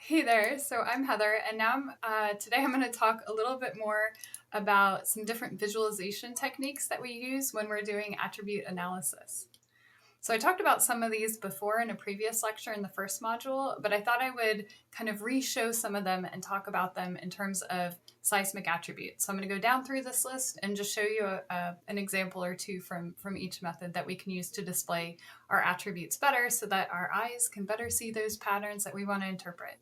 Hey there, so I'm Heather, and today I'm going to talk a little bit more about some different visualization techniques that we use when we're doing attribute analysis. So I talked about some of these before in a previous lecture in the first module, but I thought I would kind of re-show some of them and talk about them in terms of seismic attributes. So I'm going to go down through this list and just show you an example or two from each method that we can use to display our attributes better so that our eyes can better see those patterns that we want to interpret.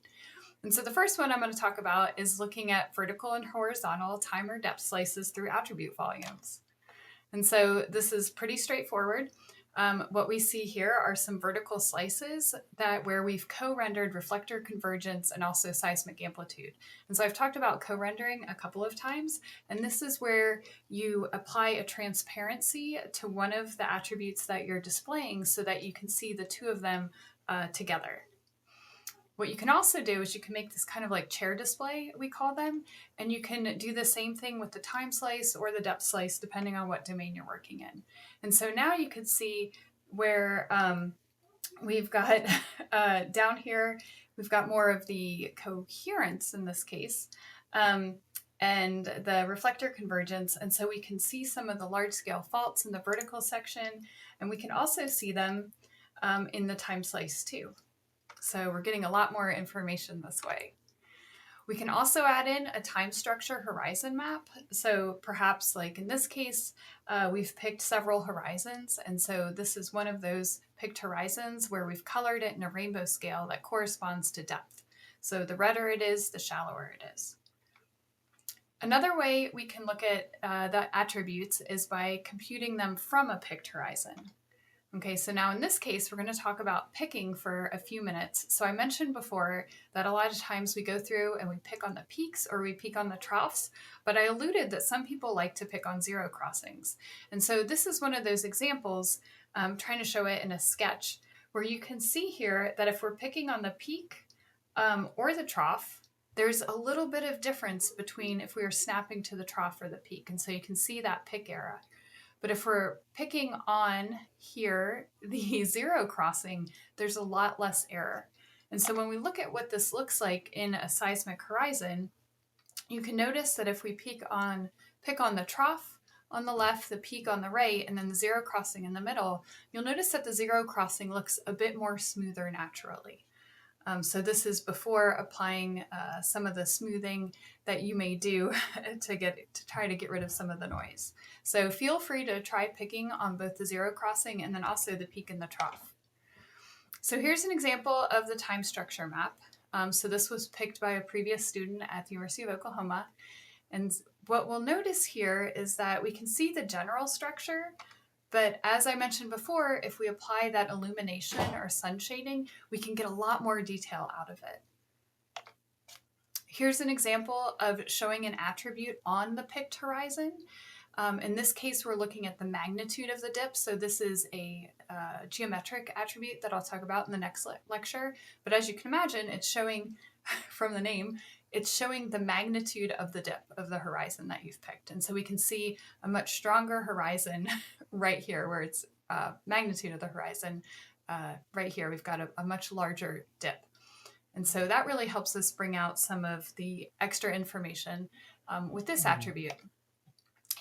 And so the first one I'm going to talk about is looking at vertical and horizontal time or depth slices through attribute volumes. And so this is pretty straightforward. What we see here are some vertical slices where we've co-rendered reflector convergence and also seismic amplitude. And so I've talked about co-rendering a couple of times, and this is where you apply a transparency to one of the attributes that you're displaying so that you can see the two of them together. What you can also do is you can make this kind of like chair display, we call them, and you can do the same thing with the time slice or the depth slice, depending on what domain you're working in. And so now you can see where we've got down here, we've got more of the coherence in this case, and the reflector convergence. And so we can see some of the large scale faults in the vertical section, and we can also see them in the time slice too. So we're getting a lot more information this way. We can also add in a time structure horizon map. So perhaps like in this case, we've picked several horizons. And so this is one of those picked horizons where we've colored it in a rainbow scale that corresponds to depth. So the redder it is, the shallower it is. Another way we can look at the attributes is by computing them from a picked horizon. Okay, so now in this case, we're going to talk about picking for a few minutes. So I mentioned before that a lot of times we go through and we pick on the peaks or we pick on the troughs, but I alluded that some people like to pick on zero crossings. And so this is one of those examples, trying to show it in a sketch, where you can see here that if we're picking on the peak or the trough, there's a little bit of difference between if we are snapping to the trough or the peak. And so you can see that pick error. But if we're picking on here, the zero crossing, there's a lot less error. And so when we look at what this looks like in a seismic horizon, you can notice that if we pick on the trough on the left, the peak on the right, and then the zero crossing in the middle, you'll notice that the zero crossing looks a bit more smoother naturally. So this is before applying some of the smoothing that you may do to try to get rid of some of the noise. So feel free to try picking on both the zero crossing and then also the peak and the trough. So here's an example of the time structure map. So this was picked by a previous student at the University of Oklahoma. And what we'll notice here is that we can see the general structure, but as I mentioned before, if we apply that illumination or sun shading, we can get a lot more detail out of it. Here's an example of showing an attribute on the picked horizon. In this case, we're looking at the magnitude of the dip. So this is a geometric attribute that I'll talk about in the next lecture. But as you can imagine, it's showing, from the name, it's showing the magnitude of the dip of the horizon that you've picked. And so we can see a much stronger horizon right here where it's magnitude of the horizon. Right here, we've got a much larger dip. And so that really helps us bring out some of the extra information with this attribute.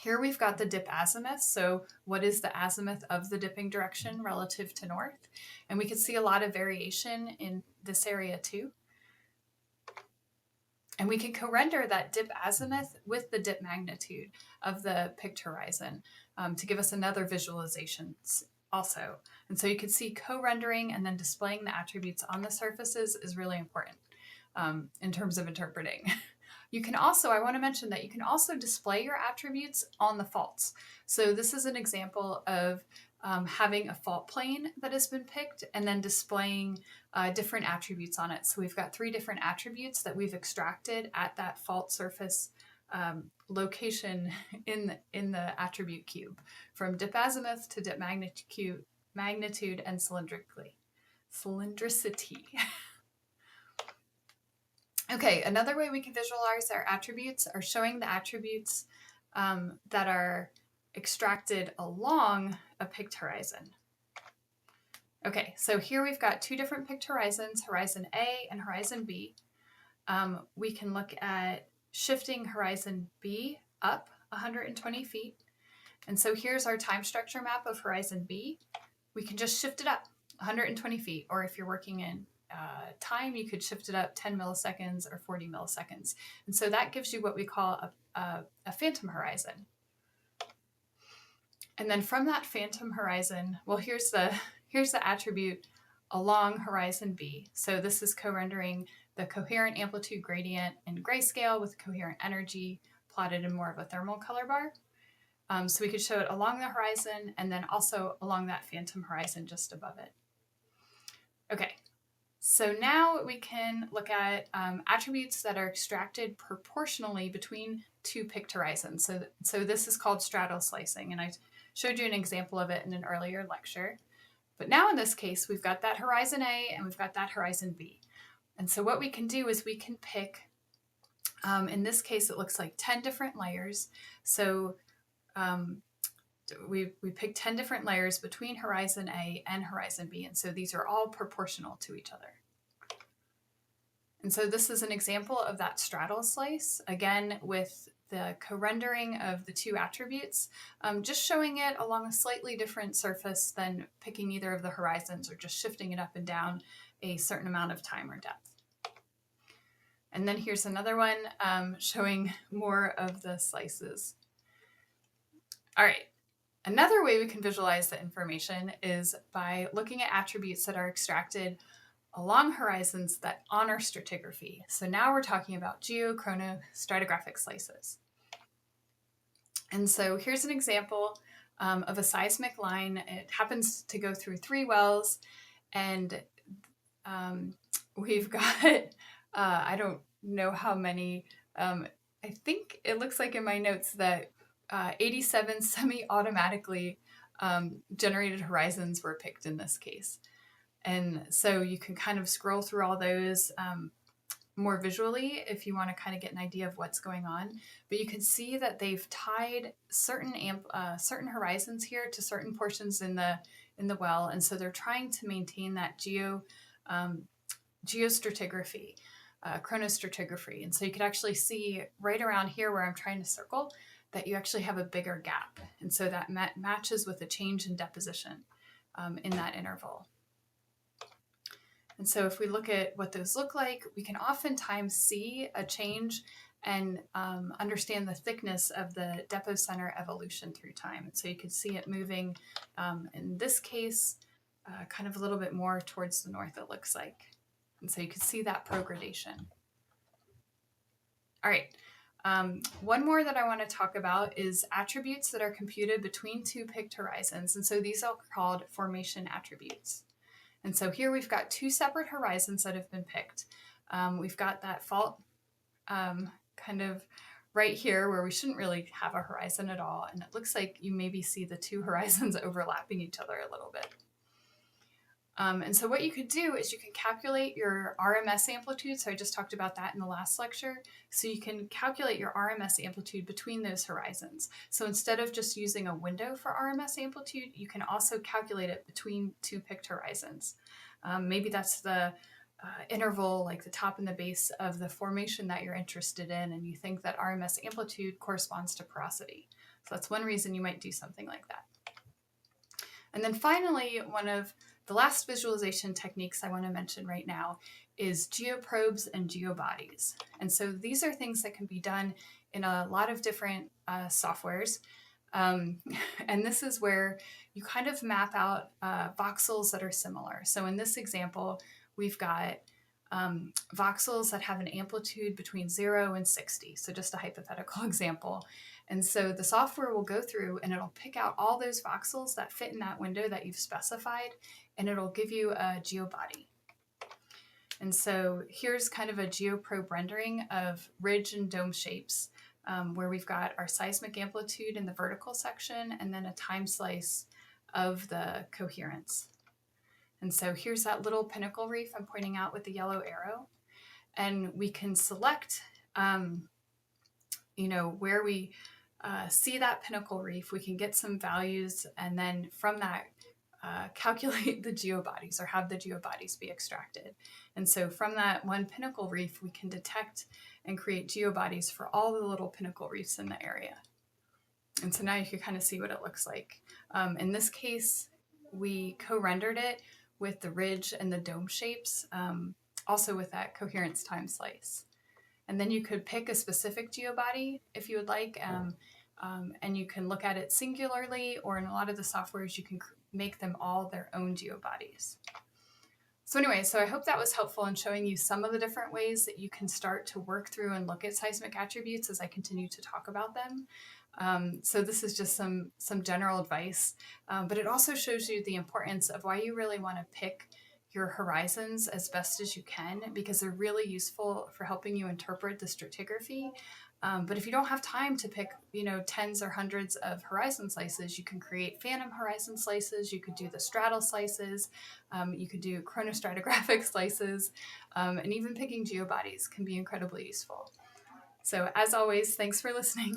Here we've got the dip azimuth. So what is the azimuth of the dipping direction relative to north? And we can see a lot of variation in this area too. And we can co-render that dip azimuth with the dip magnitude of the picked horizon to give us another visualization also. And so you can see co-rendering and then displaying the attributes on the surfaces is really important in terms of interpreting. You can also, I want to mention that you can also display your attributes on the faults. So this is an example of having a fault plane that has been picked and then displaying different attributes on it. So we've got 3 different attributes that we've extracted at that fault surface location in the attribute cube, from dip azimuth to dip magnitude and cylindricity. Okay, another way we can visualize our attributes are showing the attributes that are extracted along a picked horizon. Okay, so here we've got 2 different picked horizons, horizon A and horizon B. we can look at shifting horizon B up 120 feet. And so here's our time structure map of horizon B. We can just shift it up 120 feet, or if you're working in time, you could shift it up 10 milliseconds or 40 milliseconds. And so that gives you what we call a phantom horizon. And then from that phantom horizon, well, here's the attribute along horizon B. So this is co-rendering the coherent amplitude gradient in grayscale with coherent energy plotted in more of a thermal color bar. So we could show it along the horizon and then also along that phantom horizon just above it. Okay, so now we can look at attributes that are extracted proportionally between two picked horizons. So this is called stratal slicing, and I showed you an example of it in an earlier lecture. But now in this case, we've got that horizon A and we've got that horizon B. And so what we can do is we can pick, in this case, it looks like 10 different layers. So we picked 10 different layers between horizon A and horizon B. And so these are all proportional to each other. And so this is an example of that stratal slice, again, with the co-rendering of the two attributes, just showing it along a slightly different surface than picking either of the horizons or just shifting it up and down a certain amount of time or depth. And then here's another one showing more of the slices. All right, another way we can visualize the information is by looking at attributes that are extracted along horizons that honor stratigraphy. So now we're talking about geochronostratigraphic slices. And so here's an example of a seismic line. It happens to go through 3 wells, and we've got, I don't know how many, I think it looks like in my notes that 87 semi-automatically generated horizons were picked in this case. And so you can kind of scroll through all those more visually if you want to kind of get an idea of what's going on. But you can see that they've tied certain horizons here to certain portions in the well, and so they're trying to maintain that geostratigraphy, chronostratigraphy. And so you could actually see right around here where I'm trying to circle that you actually have a bigger gap, and so that matches with a change in deposition in that interval. And so if we look at what those look like, we can oftentimes see a change and understand the thickness of the depot center evolution through time. And so you can see it moving, in this case, kind of a little bit more towards the north, it looks like. And so you can see that progradation. All right, one more that I want to talk about is attributes that are computed between two picked horizons. And so these are called formation attributes. And so here we've got 2 separate horizons that have been picked. We've got that fault kind of right here where we shouldn't really have a horizon at all. And it looks like you maybe see the 2 horizons overlapping each other a little bit. And so what you could do is you can calculate your RMS amplitude. So I just talked about that in the last lecture. So you can calculate your RMS amplitude between those horizons. So instead of just using a window for RMS amplitude, you can also calculate it between 2 picked horizons. Maybe that's the interval, like the top and the base of the formation that you're interested in, and you think that RMS amplitude corresponds to porosity. So that's one reason you might do something like that. And then finally, one of the last visualization techniques I want to mention right now is geoprobes and geobodies. And so these are things that can be done in a lot of different softwares. And this is where you kind of map out voxels that are similar. So in this example, we've got voxels that have an amplitude between 0 and 60. So just a hypothetical example. And so the software will go through and it'll pick out all those voxels that fit in that window that you've specified, and it'll give you a geobody. And so here's kind of a geoprobe rendering of ridge and dome shapes, where we've got our seismic amplitude in the vertical section and then a time slice of the coherence. And so here's that little pinnacle reef I'm pointing out with the yellow arrow. And we can select, where we see that pinnacle reef. We can get some values, and then from that calculate the geobodies or have the geobodies be extracted. And so from that one pinnacle reef, we can detect and create geobodies for all the little pinnacle reefs in the area. And so now you can kind of see what it looks like. In this case, we co-rendered it with the ridge and the dome shapes, also with that coherence time slice. And then you could pick a specific geobody if you would like, and you can look at it singularly, or in a lot of the softwares, you can make them all their own geobodies. So anyway, so I hope that was helpful in showing you some of the different ways that you can start to work through and look at seismic attributes as I continue to talk about them. So this is just some general advice, but it also shows you the importance of why you really want to pick your horizons as best as you can, because they're really useful for helping you interpret the stratigraphy. But if you don't have time to pick, tens or hundreds of horizon slices, you can create phantom horizon slices. You could do the stratal slices. You could do chronostratigraphic slices, and even picking geobodies can be incredibly useful. So as always, thanks for listening.